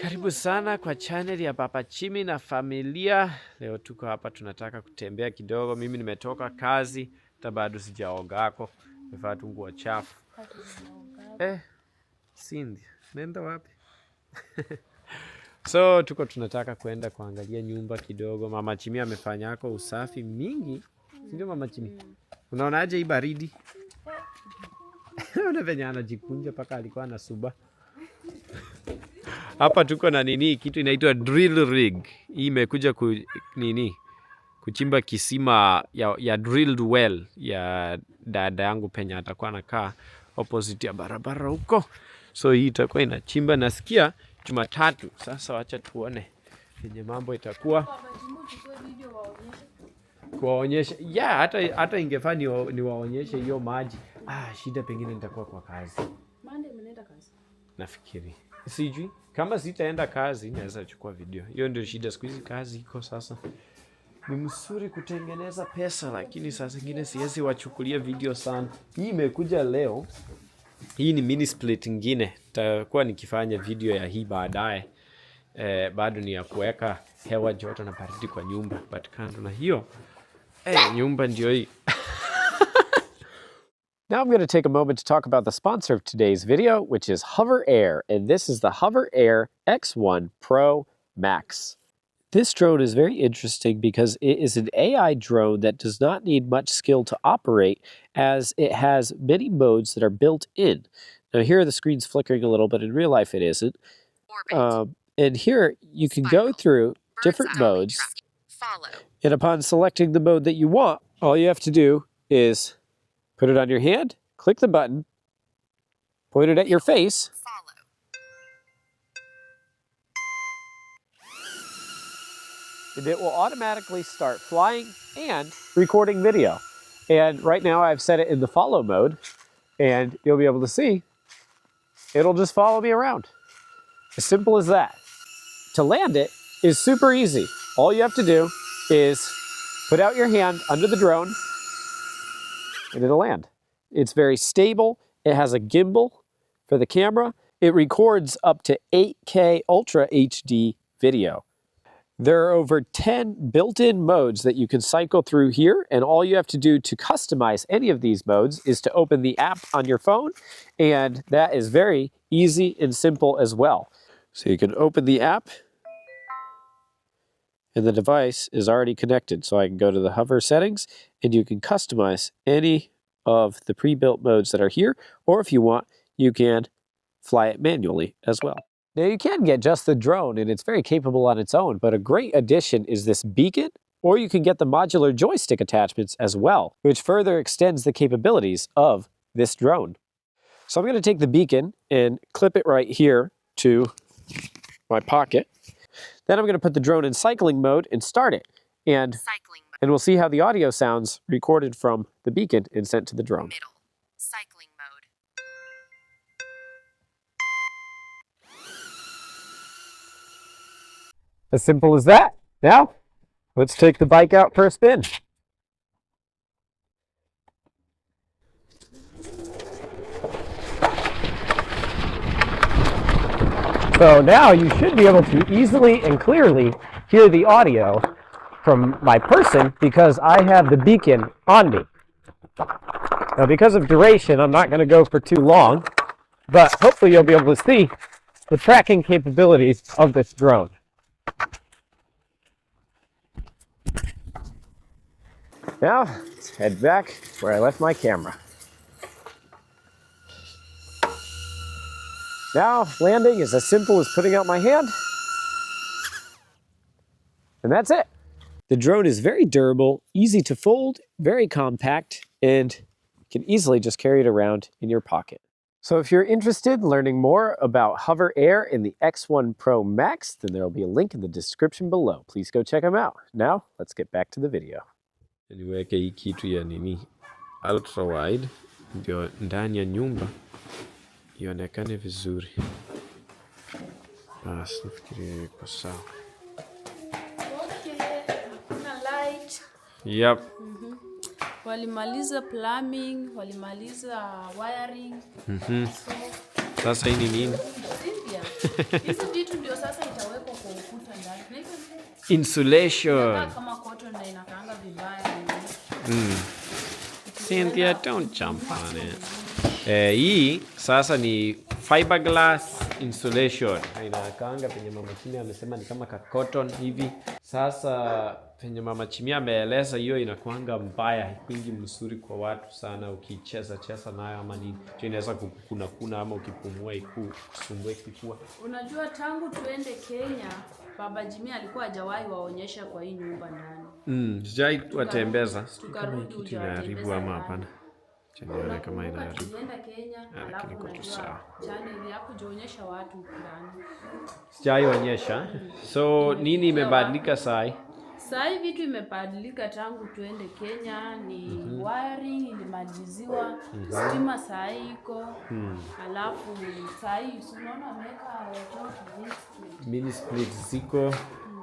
Karibu sana kwa channel ya Papa Chimi na familia. Leo tuko hapa tunataka kutembea kidogo. Mimi nimetoka kazi, hata bado sijaogako. Nimevaa tu nguo chafu. Cindy, nenda wapi? So tuko tunataka kwenda kuangalia nyumba kidogo. Mama Chimi amefanya yako usafi mingi. Ndio Mama Chimi. Unaonaje hii baridi? Una venye anajikunja paka alikuwa anasuba. Hapa tuko na nini kitu inaitwa drill rig. Hii imekuja kuchimba kisima ya drilled well ya dada yangu penye atakuwa anakaa opposite ya barabara huko. So hii itakuwa inachimba, nasikia Jumatatu. Sasa wacha tuone yenye mambo itakuwa. Kuwaonyesha. Hata ingefaa niwaonyeshe hiyo maji. Shida pengine nitakuwa kwa kazi. Monday mnaenda kazi? Nafikiri. Sijui. Kama sitaenda kazi, naweza chukua video. Hiyo ndio shida, siku hizi kazi iko sasa. Ni mzuri kutengeneza pesa, lakini saa zingine siwezi wachukulia video sana. Hii imekuja leo. Hii ni mini split ingine. Nitakuwa nikifanya video ya hii baadaye. Bado ni ya kuweka hewa joto na baridi kwa nyumba. But kando na hiyo, nyumba ndio hii. Now I'm going to take a moment to talk about the sponsor of today's video, which is Hover Air, and this is the Hover Air X1 Pro Max. This drone is very interesting because it is an AI drone that does not need much skill to operate, as it has many modes that are built in. Now here the screen's flickering a little, but in real life it isn't. And here you can go through different modes, and upon selecting the mode that you want, all you have to do is put it on your hand, click the button, point it at your face, and it will automatically start flying and recording video. And right now I've set it in the follow mode, and you'll be able to see it'll just follow me around. As simple as that. To land it is super easy. All you have to do is put out your hand under the drone, and it'll land. It's very stable. It has a gimbal for the camera. It records up to 8K Ultra HD video. There are over 10 built-in modes that you can cycle through here, and all you have to do to customize any of these modes is to open the app on your phone, and that is very easy and simple as well. So you can open the app, and the device is already connected. So I can go to the hover settings, and you can customize any of the pre-built modes that are here, or if you want, you can fly it manually as well. Now you can get just the drone, and it's very capable on its own, but a great addition is this beacon, or you can get the modular joystick attachments as well, which further extends the capabilities of this drone. So I'm going to take the beacon and clip it right here to my pocket. Then I'm going to put the drone in cycling mode and start it. And we'll see how the audio sounds recorded from the beacon and sent to the drone. Cycling mode. As simple as that. Now, let's take the bike out for a spin. So now you should be able to easily and clearly hear the audio from my person because I have the beacon on me. Now because of duration, I'm not going to go for too long, but hopefully you'll be able to see the tracking capabilities of this drone. Now, let's head back where I left my camera. Now, landing is as simple as putting out my hand, and that's it. The drone is very durable, easy to fold, very compact, and you can easily just carry it around in your pocket. So if you're interested in learning more about Hover Air in the X1 Pro Max, then there will be a link in the description below. Please go check them out. Now, let's get back to the video. Niweke hii kitu ya nini ultra wide ndio ndani ya nyumba ionekane vizuri. Basi nafikiri iko sawa. Kuna light. Yep. Walimaliza plumbing, walimaliza wiring. Sasa hii ni nini? mpya. Hizi vitu ndio sasa itawekwa kwa ukuta ndani. Na hizo Insulation. kama cotton na inakaanga vibaya. Cynthia, don't jump on it. Hii sasa ni fiberglass insulation. Inakaanga penye mama Chimia amesema ni kama ka cotton hivi. Sasa penye mama Chimia ameeleza hiyo inakuanga mbaya, haikuingi mzuri kwa watu sana ukicheza nayo ama nini. Inaweza kukuna ama ukipumua ikusumbue kifua. Unajua tangu tuende Kenya, Baba Jimmy alikuwa hajawahi waonyesha kwa hii nyumba ndani. Sijai watembeza. Tukarudi Kitu inaharibu ama hapana. Chanione kama inaharibu. Tulienda Kenya, alafu unajua channel ya kujionyesha watu ndani. Sijai onyesha. So nini imebadilika sai? Sai vitu imebadilika tangu tuende Kenya, ni wiring ilimaliziwa, stima sai iko. Alafu sai unaona ameweka mini split ziko.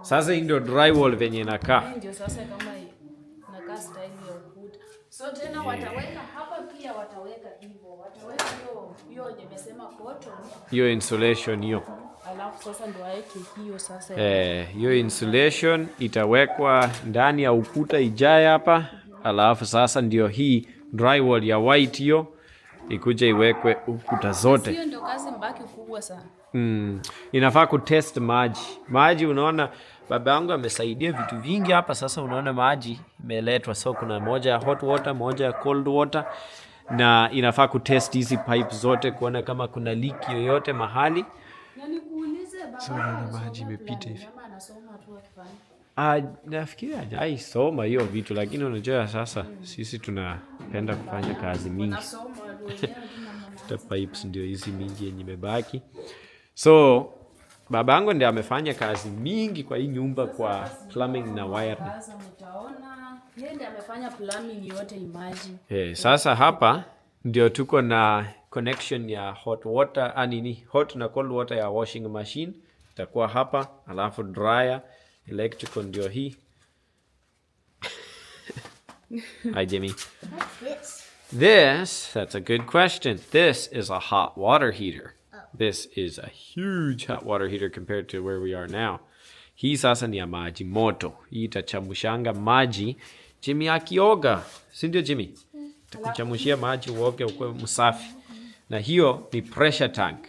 Sasa hii ndio drywall venye inakaa. Ndio sasa kama inakaa style ya ukuta. So tena wataweka hapa pia wataweka hivyo. Wataweka hiyo nimesema cotton. Hiyo insulation hiyo. Alafu sasa ndio waeke hiyo sasa. Hiyo insulation itawekwa ndani ya ukuta ijae hapa. Alafu sasa ndio hii drywall ya white hiyo ikuja iwekwe ukuta zote. Hiyo ndio kazi mbaki kubwa sana. Inafaa kutest maji. Maji unaona baba yangu amesaidia vitu vingi hapa. Sasa unaona maji imeletwa, so kuna moja ya hot water, moja ya cold water, na inafaa kutest hizi pipe zote kuona kama kuna leak yoyote mahali. Na nikuulize baba, so unaona maji imepita hivi. Kama anasoma tu akifanya. Nafikiri hajaisoma hiyo vitu, lakini unajua sasa sisi tunapenda kufanya kazi mingi. The pipes ndio hizi mingi yenye imebaki. So babangu ndiye amefanya kazi mingi kwa hii nyumba kwa plumbing na wiring. Sasa mtaona yeye ndiye amefanya plumbing yote, imagine. Sasa hapa ndio tuko na connection ya hot water, hot na cold water ya washing machine. Itakuwa hapa, alafu dryer, electrical ndio hii. Hi Jimmy. That's a good question. This is a hot water heater. This is a huge hot water heater compared to where we are now. Hii sasa ni ya maji moto. Hii itachamushanga maji Jimmy akioga. Si ndio Jimmy? Itakuchamushia maji uoge ukwe msafi. Na hiyo ni pressure tank.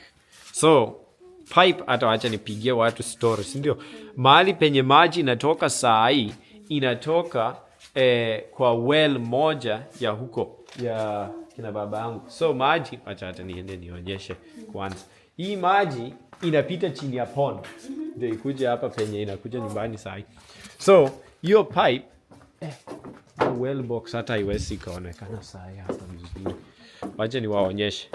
So pipe hata wacha nipigie watu story, si ndio? Mahali penye maji inatoka saa hii inatoka kwa well moja ya huko ya kina baba yangu. So maji acha hata niende nionyeshe kwanza. Hii maji inapita chini ya pond. Ndio ikuje hapa penye inakuja nyumbani saa hii. So hiyo pipe well box hata haiwezi kaonekana saa hii hapa vizuri. Wacha niwaonyeshe.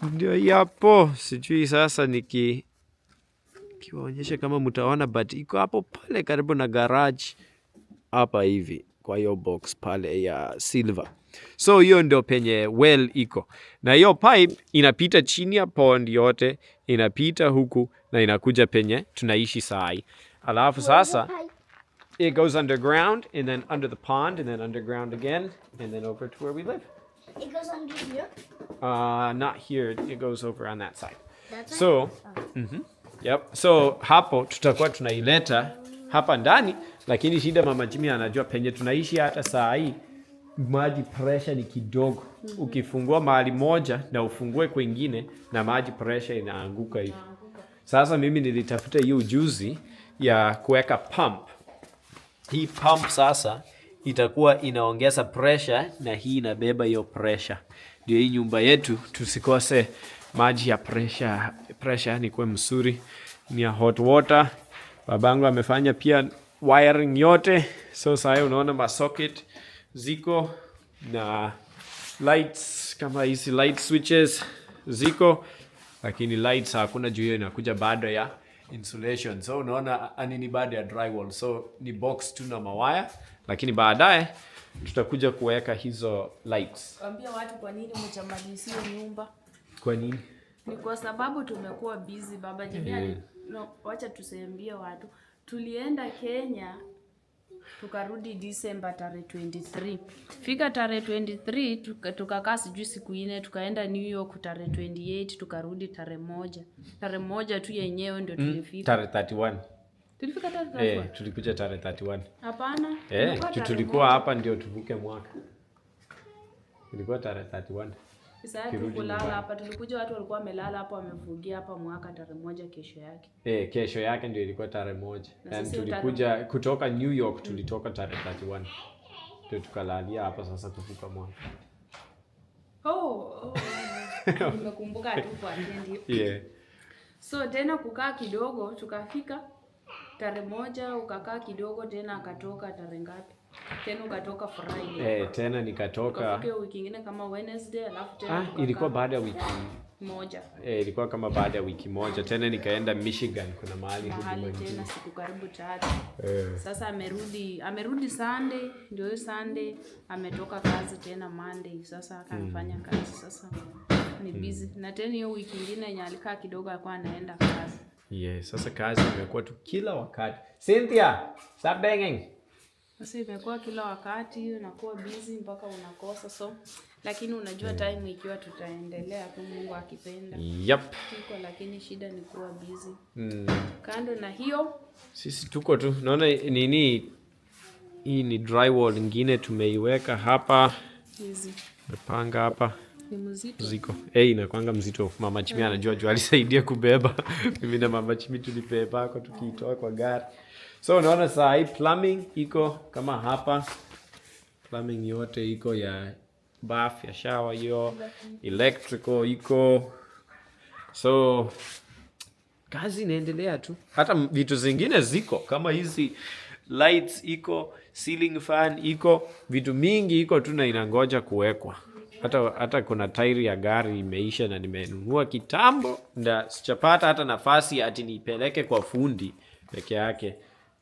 Ndio hapo, sijui sasa kiwaonyeshe kama mtaona, but iko hapo pale karibu na garage hapa hivi kwa hiyo box pale ya silver. So hiyo ndio penye well iko. Na hiyo pipe inapita chini ya pond yote, inapita huku na inakuja penye tunaishi sai. Alafu sasa it goes underground and then under the pond and then underground again and then over to where we live. It goes under here? Not here. It goes over on that side. That side? So, yep. So hapo tutakuwa tunaileta hapa ndani, lakini shida mama Jimmy anajua penye tunaishi hata saa hii maji pressure ni kidogo. Ukifungua mahali moja na ufungue kwingine na maji pressure inaanguka hivi. Sasa mimi nilitafuta hiyo ujuzi ya kuweka pump. Hii pump sasa itakuwa inaongeza pressure na hii inabeba hiyo pressure. Ndio hii nyumba yetu tusikose maji ya pressure ni kwa mzuri, ni ya hot water. Babangu amefanya pia wiring yote. So sasa unaona masocket ziko na lights kama hizi light switches ziko, lakini lights hakuna juu hiyo inakuja baada ya insulation. So unaona ni baada ya drywall. So ni box tu na mawaya, lakini baadaye tutakuja kuweka hizo lights. Ambia watu kwa nini mchamalizia nyumba. Kwa nini? Ni kwa sababu tumekuwa busy baba Jimmy. No, wacha tusiambie watu. Tulienda Kenya tukarudi December tarehe 23. Fika tarehe 23 tukakaa sijui siku 4, tukaenda New York tarehe 28, tukarudi tarehe 1. Tarehe 1 tu yenyewe ndio tulifika. Tarehe 31. Tulifika tarehe 31. Tulikuja tarehe 31. Hapana. Tulikuwa hapa ndio tuvuke mwaka. Ilikuwa tarehe 31. Sasa tukulala hapa, tulikuja watu walikuwa wamelala hapa wamevugia hapa mwaka tarehe 1 kesho yake. Kesho yake ndio ilikuwa tarehe 1. Yani tulikuja kutoka New York, tulitoka tarehe 31. Ndio tukalalia hapa sasa kuvuka mwaka. Nimekumbuka tu kwa ndio. Yeah. So tena kukaa kidogo tukafika tarehe 1, ukakaa kidogo tena akatoka tarehe ngapi? Tena ukatoka Friday. Tena nikatoka. Ukafika wiki nyingine kama Wednesday, alafu tena ilikuwa baada ya wiki moja. Ilikuwa kama baada ya wiki moja. Tena nikaenda Michigan, kuna mahali tena siku karibu 3. Sasa amerudi Sunday, ndio Sunday ametoka kazi tena Monday. Sasa akafanya kazi sasa. Ni busy. Na tena hiyo wiki nyingine yenye alikaa kidogo alikuwa anaenda kazi. Sasa kazi imekuwa tu kila wakati. Cynthia, stop banging. Sasa imekuwa kila wakati unakuwa busy mpaka unakosa, so lakini unajua time ikiwa tutaendelea tu Mungu akipenda. Yep. Lakini shida ni kuwa busy. Kando na hiyo sisi tuko tu naona nini, hii ni drywall nyingine tumeiweka hapa. Hizi. Tumepanga hapa. Ni mzito. Ziko. Inakuanga mzito. Mama Chimi anajua alisaidia kubeba. Mimi na Mama Chimi tulibeba kwa tukiitoa kwa gari. So unaona saa hii plumbing iko kama hapa. Plumbing yote iko ya bath, ya shower hiyo, electrical iko. So kazi inaendelea tu. Hata vitu zingine ziko kama hizi lights iko, ceiling fan iko, vitu mingi iko tu na inangoja kuwekwa. Hata kuna tairi ya gari imeisha na nimenunua kitambo, ndio sichapata hata nafasi ati nipeleke kwa fundi peke yake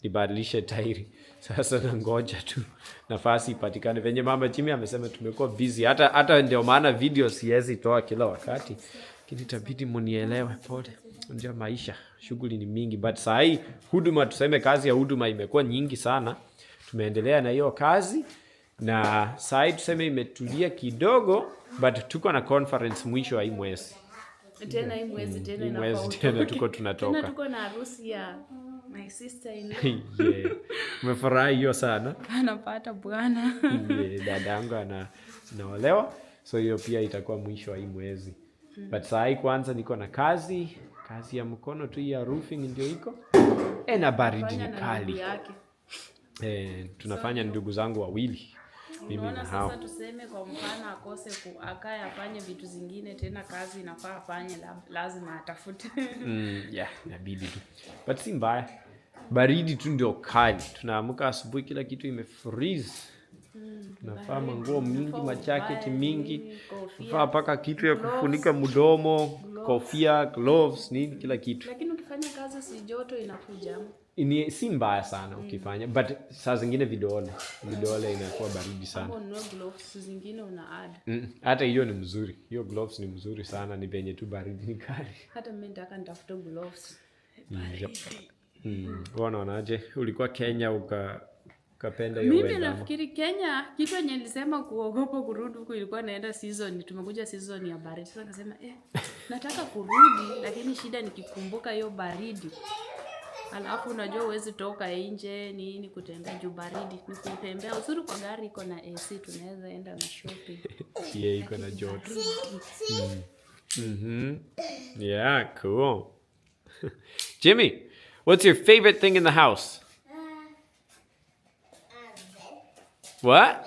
nibadilishe tairi. Sasa nangoja tu nafasi ipatikane. Venye Mama Chimi amesema tumekuwa busy. Hata ndio maana video siwezi toa kila wakati. Lakini itabidi mnielewe, pole. Unajua maisha, shughuli ni mingi, but saa hii huduma, tuseme kazi ya huduma imekuwa nyingi sana. Tumeendelea na hiyo kazi na saa hii tuseme imetulia kidogo, but tuko na conference mwisho wa hii mwezi. Tena hii mwezi tena inafaa. Tena tuko tunatoka. Tena tuko na harusi ya my sister-in-law. Umefurahi hiyo sana? Anapata bwana. Dada yangu anaolewa. So hiyo pia itakuwa mwisho wa hii mwezi. But saa hii kwanza niko na kazi ya mkono tu ya roofing ndio iko. Na baridi ni kali. Tunafanya ndugu zangu wawili. Mimi na hao. Sasa tuseme kwa mfano akose akae afanye vitu zingine tena kazi inafaa afanye, lazima atafute. Inabidi tu. But si mbaya. Baridi tu ndio kali. Tunaamka asubuhi kila kitu imefreeze. Tunafaa manguo mingi, majaketi mingi. Tunafaa paka kitu ya kufunika mdomo, kofia, gloves, nini kila kitu. Lakini ukifanya kazi si joto inakuja. Si mbaya sana ukifanya, but saa zingine vidole inakuwa baridi sana. Hapo no gloves zingine una add. Hata hiyo ni mzuri. Hiyo gloves ni mzuri sana, ni penye tu baridi ni kali. Hata mimi nataka nitafute gloves. Unaonaje? Ulikuwa Kenya ukapenda hiyo weather? Mimi nafikiri Kenya kitu yenye nilisema kuogopa kurudi huko ilikuwa naenda season. Tumekuja season ya baridi. Sasa nikasema nataka kurudi, lakini shida nikikumbuka hiyo baridi. Alafu unajua huwezi toka nje nini kutembea juu baridi. Ni kutembea uzuri kwa gari iko na AC, tunaweza enda na shopping. Iko na joto. Yeah, cool. Jimmy, what's your favorite thing in the house? What?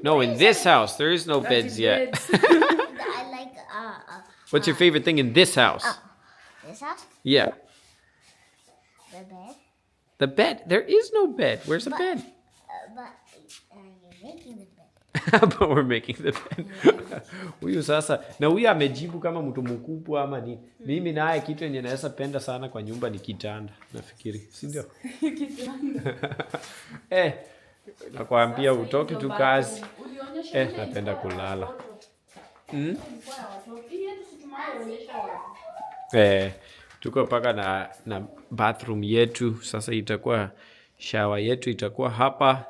No, in this house. There is no beds yet. I like What's your favorite thing in this house? This house? Yeah. The bed? The bed? There is no bed. Where's the bed? But you're making the bed. But we're making the bed. Huyu sasa, na huyu amejibu kama mtu mkubwa ama nini. Mimi naye kitu yenye naweza penda sana kwa nyumba ni kitanda, nafikiri. Si ndio? Nakwambia utoke tu kazi. Napenda kulala. Tuko paka na bathroom yetu. Sasa itakuwa Shower yetu itakuwa hapa,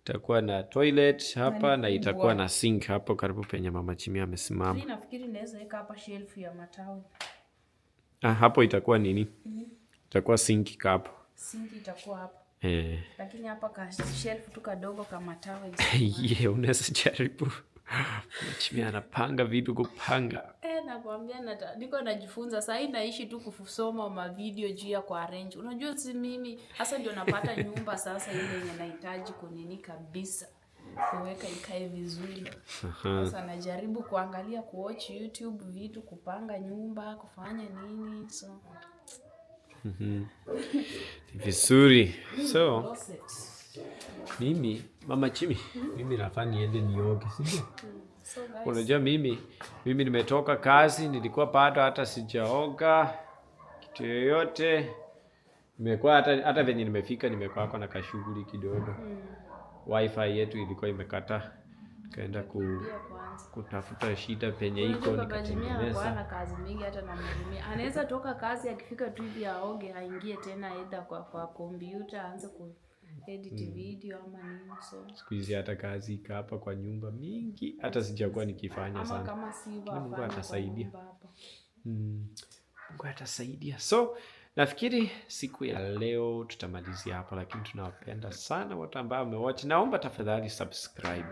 itakuwa na toilet hapa na itakuwa na sink hapo karibu penye Mama Chimia amesimama. Mimi nafikiri naweza weka hapa shelf ya matawi. Hapo itakuwa nini? Itakuwa sink hapo. Sink itakuwa hapa. Lakini hapa ka shelf tu kadogo kama matawi. Unaweza jaribu. Chimia anapanga vitu kupanga. Nakwambia niko najifunza sasa hivi, naishi tu kusoma ma video juu ya kwa arrange. Unajua si mimi hasa ndio napata nyumba sasa ile yenye nahitaji kunini kabisa. Kuweka ikae vizuri. Sasa najaribu kuangalia kuwatch YouTube vitu, kupanga nyumba, kufanya nini. So vizuri. So mimi Mama Chimi, mimi nafaa niende nioge, si ndio? Unajua mimi nimetoka kazi, nilikuwa bado hata sijaoga kitu yoyote. Nimekuwa hata venye nimefika nimekuwa na kashughuli kidogo. Wifi yetu ilikuwa imekata. Kaenda kutafuta shida penye iko nikatengeneza. Ana kazi mingi hata na mimi. Anaweza toka kazi akifika tu hivi aoge aingie tena aidha kwa kompyuta aanze ku edit video ama nini. So siku hizi hata kazi ika hapa kwa nyumba mingi hata sijakuwa nikifanya sana. Kama si Mungu atasaidia. Mungu atasaidia. So nafikiri siku ya leo tutamalizia hapa, lakini tunawapenda sana wote ambao wamewatch. Naomba tafadhali subscribe.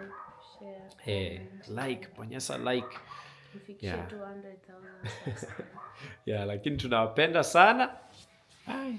Share. Like, bonyeza like. Tufikishe 200,000 subscribers. Lakini tunawapenda sana. Bye.